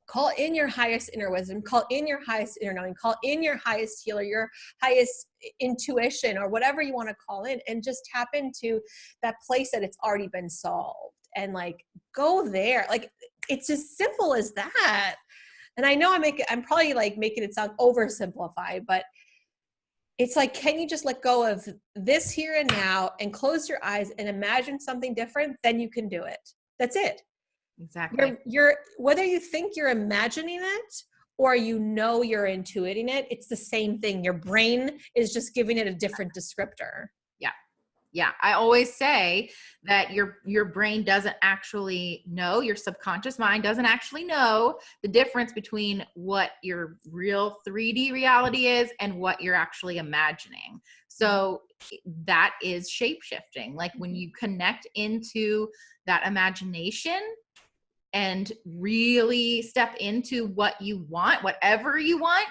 call in your highest inner wisdom, call in your highest inner knowing, call in your highest healer, your highest intuition, or whatever you want to call in, and just tap into that place that it's already been solved and like go there. Like it's as simple as that. And I know I'm probably like making it sound oversimplified, but it's like, can you just let go of this here and now and close your eyes and imagine something different? Then you can do it. That's it. Exactly. You're whether you think you're imagining it or you're intuiting it, it's the same thing. Your brain is just giving it a different descriptor. Yeah. Yeah. I always say that your brain doesn't actually know, your subconscious mind doesn't actually know the difference between what your real 3D reality is and what you're actually imagining. So that is shape shifting. Like when you connect into that imagination and really step into what you want, whatever you want,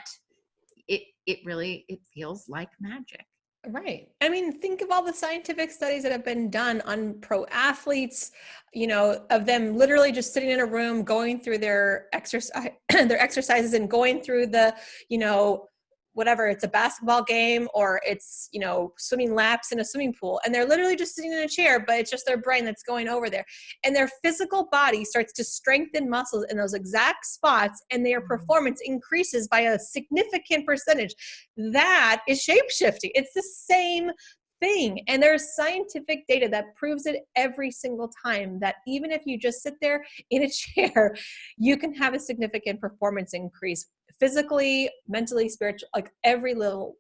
it feels like magic. Right. Think of all the scientific studies that have been done on pro athletes, of them literally just sitting in a room, going through their exercises and going through the, whatever, it's a basketball game or it's, swimming laps in a swimming pool. And they're literally just sitting in a chair, but it's just their brain that's going over there. And their physical body starts to strengthen muscles in those exact spots and their performance increases by a significant percentage. That is shape-shifting. It's the same thing. And there's scientific data that proves it every single time, that even if you just sit there in a chair, you can have a significant performance increase physically, mentally, spiritual, like every level.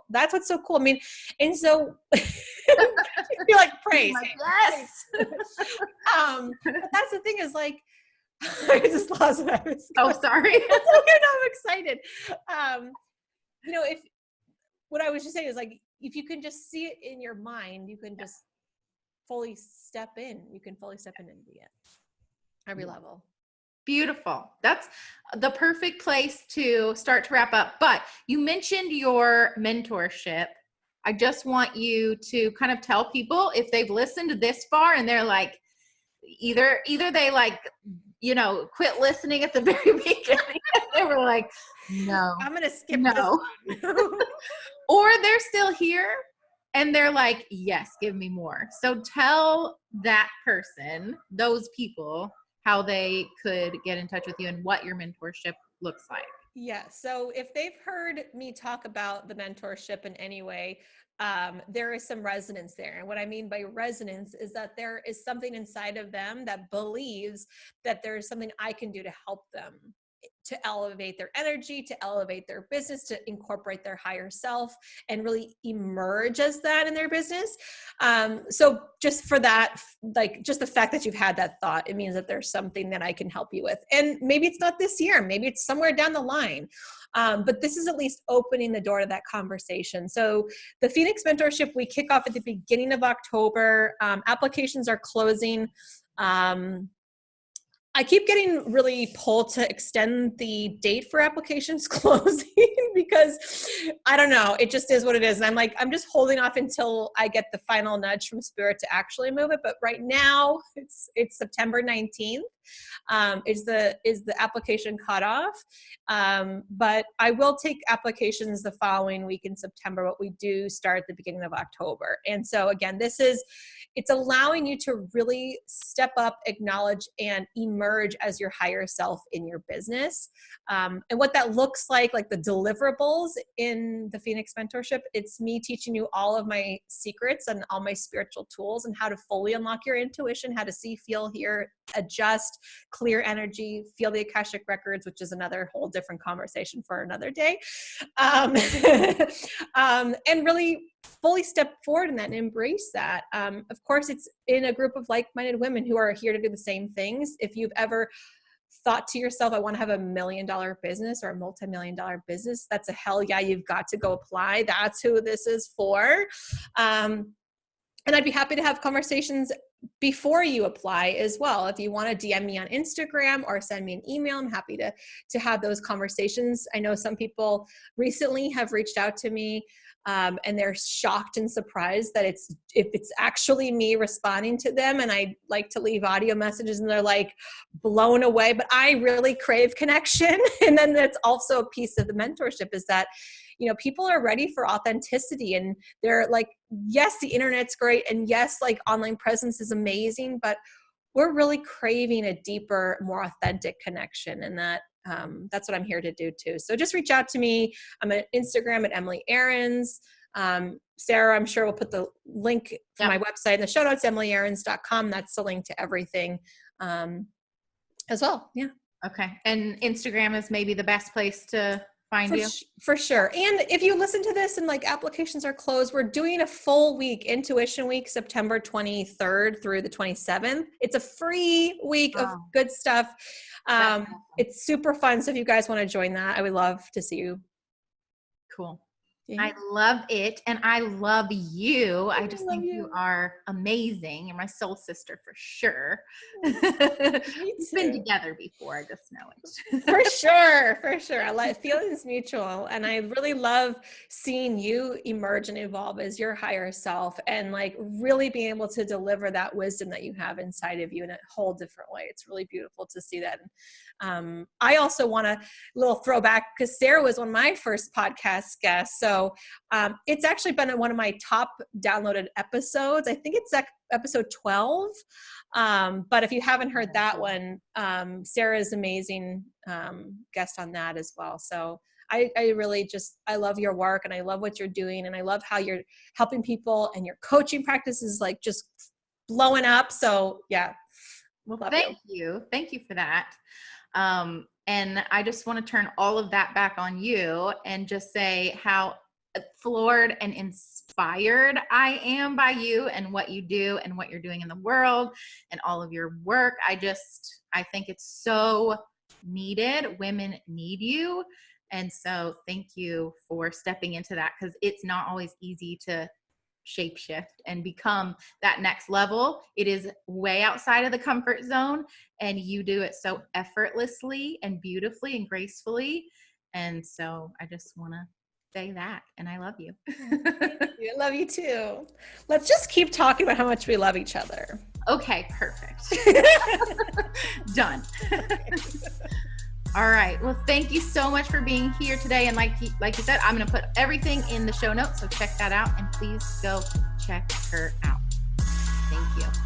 That's what's so cool. I mean, and so I feel like praise. Like, yes. But that's the thing is like, I just lost what I was Oh, going. sorry. I'm excited. You know, if what I was just saying is like, if you can just see it in your mind, you can just fully step in. You can fully step in and be it. Every level. Beautiful. That's the perfect place to start to wrap up. But you mentioned your mentorship. I just want you to kind of tell people, if they've listened this far and they're like, either they like, you know, quit listening at the very beginning. They were like, no, I'm going to skip no. this one. Or they're still here and they're like, yes, give me more. So tell that person, those people, how they could get in touch with you and what your mentorship looks like. Yeah. So if they've heard me talk about the mentorship in any way, there is some resonance there. And what I mean by resonance is that there is something inside of them that believes that there's something I can do to help them to elevate their energy, to elevate their business, to incorporate their higher self and really emerge as that in their business. So just for that, like just the fact that you've had that thought, it means that there's something that I can help you with. And maybe it's not this year, maybe it's somewhere down the line. But this is at least opening the door to that conversation. So the Phoenix Mentorship, we kick off at the beginning of October. Applications are closing. I keep getting really pulled to extend the date for applications closing because I don't know, it just is what it is. And I'm like, I'm just holding off until I get the final nudge from Spirit to actually move it. But right now it's September 19th. Is the application cutoff. But I will take applications the following week in September, but we do start at the beginning of October. And so again, it's allowing you to really step up, acknowledge, and emerge as your higher self in your business. And what that looks like the deliverables in the Phoenix Mentorship, it's me teaching you all of my secrets and all my spiritual tools and how to fully unlock your intuition, how to see, feel, hear, adjust, clear energy, feel the Akashic records, which is another whole different conversation for another day. And really fully step forward in that and embrace that. Of course, it's in a group of like-minded women who are here to do the same things. If you've ever thought to yourself, I want to have $1 million business or a multi-million-dollar business, that's a hell yeah, you've got to go apply. That's who this is for. And I'd be happy to have conversations before you apply as well. If you want to DM me on Instagram or send me an email, I'm happy to have those conversations. I know some people recently have reached out to me and they're shocked and surprised that if it's actually me responding to them, and I like to leave audio messages and they're like blown away, but I really crave connection. And then that's also a piece of the mentorship is that, you know, people are ready for authenticity and they're like, yes, the internet's great. And yes, online presence is amazing, but we're really craving a deeper, more authentic connection. And that's what I'm here to do too. So just reach out to me. I'm on Instagram at Emily Aarons. Sarah, I'm sure we'll put the link for my website in the show notes, emilyarons.com. That's the link to everything as well. Yeah. Okay. And Instagram is maybe the best place to find you? For sure. And if you listen to this and applications are closed, we're doing a full week, Intuition Week, September 23rd through the 27th. It's a free week of good stuff. It's super fun. So if you guys want to join that, I would love to see you. Cool. Yeah. I love it. And I love you. I just think you are amazing. You're my soul sister for sure. We've been together before. I just know it. For sure. For sure. I like feelings mutual. And I really love seeing you emerge and evolve as your higher self and really being able to deliver that wisdom that you have inside of you in a whole different way. It's really beautiful to see that. I also want a little throwback because Sarah was one of my first podcast guests. So it's actually been one of my top downloaded episodes. I think it's episode 12. But if you haven't heard that one, Sarah is amazing guest on that as well. So I really just, I love your work and I love what you're doing. And I love how you're helping people and your coaching practice is like just blowing up. So yeah, Well, love thank you. you. Thank you for that. And I just want to turn all of that back on you and just say how floored and inspired I am by you and what you do and what you're doing in the world and all of your work. I think it's so needed. Women need you. And so thank you for stepping into that, because it's not always easy to shapeshift and become that next level. It is way outside of the comfort zone, and you do it so effortlessly and beautifully and gracefully. And so I just want to say that, and I love you. Thank you. I love you too. Let's just keep talking about how much we love each other. Okay, perfect. Done. All right. Well, thank you so much for being here today. And like you said, I'm going to put everything in the show notes. So check that out, and please go check her out. Thank you.